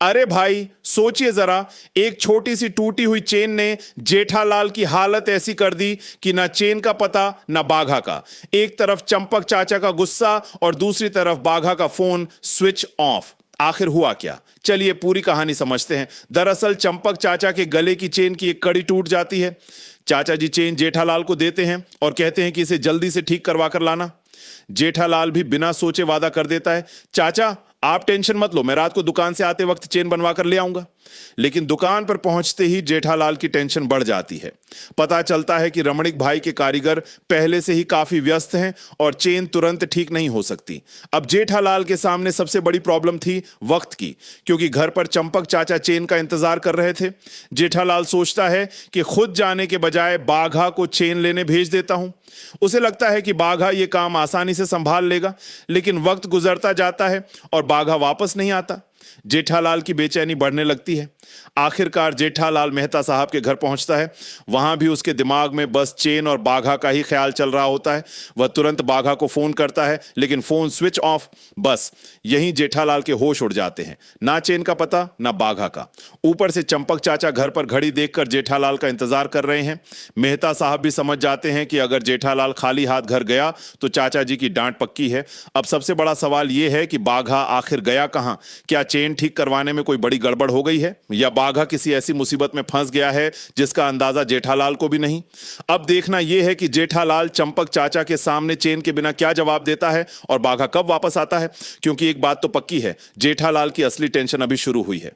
अरे भाई सोचिए जरा, एक छोटी सी टूटी हुई चेन ने जेठालाल की हालत ऐसी कर दी कि ना चेन का पता ना बाघा का। एक तरफ चंपक चाचा का गुस्सा और दूसरी तरफ बाघा का फोन स्विच ऑफ। आखिर हुआ क्या, चलिए पूरी कहानी समझते हैं। दरअसल चंपक चाचा के गले की चेन की एक कड़ी टूट जाती है। चाचा जी चेन जेठालाल को देते हैं और कहते हैं कि इसे जल्दी से ठीक करवा कर लाना। जेठालाल भी बिना सोचे वादा कर देता है, चाचा आप टेंशन मत लो, मैं रात को दुकान से आते वक्त चेन बनवा कर ले आऊंगा। लेकिन दुकान पर पहुंचते ही जेठालाल की टेंशन बढ़ जाती है। पता चलता है कि रमणीक भाई के कारीगर पहले से ही काफी व्यस्त हैं और चेन तुरंत ठीक नहीं हो सकती। अब जेठालाल के सामने सबसे बड़ी प्रॉब्लम थी वक्त की, क्योंकि घर पर चंपक चाचा चेन का इंतजार कर रहे थे। जेठालाल सोचता है कि खुद जाने के बजाय बाघा को चेन लेने भेज देता हूं। उसे लगता है कि बाघा यह काम आसानी से संभाल लेगा, लेकिन वक्त गुजरता जाता है और बाघा वापस नहीं आता। जेठालाल की बेचैनी बढ़ने लगती है। आखिरकार जेठालाल मेहता साहब के घर पहुंचता है। वहां भी उसके दिमाग में बस चेन और बाघा का ही ख्याल चल रहा होता है। वह तुरंत बाघा को फोन करता है, लेकिन फोन स्विच ऑफ। बस यहीं जेठालाल के होश उड़ जाते हैं, ना चेन का पता ना बाघा का। ऊपर से चंपक चाचा घर पर घड़ी देखकर जेठालाल का इंतजार कर रहे हैं। मेहता साहब भी समझ जाते हैं कि अगर जेठालाल खाली हाथ घर गया तो चाचा जी की डांट पक्की है। अब सबसे बड़ा सवाल यह है कि बाघा आखिर गया कहां? क्या चेन ठीक करवाने में कोई बड़ी गड़बड़ हो गई है, या बाघा किसी ऐसी मुसीबत में फंस गया है जिसका अंदाजा जेठालाल को भी नहीं? अब देखना यह है कि जेठालाल चंपक चाचा के सामने चेन के बिना क्या जवाब देता है और बाघा कब वापस आता है। क्योंकि एक बात तो पक्की है, जेठालाल की असली टेंशन अभी शुरू हुई है।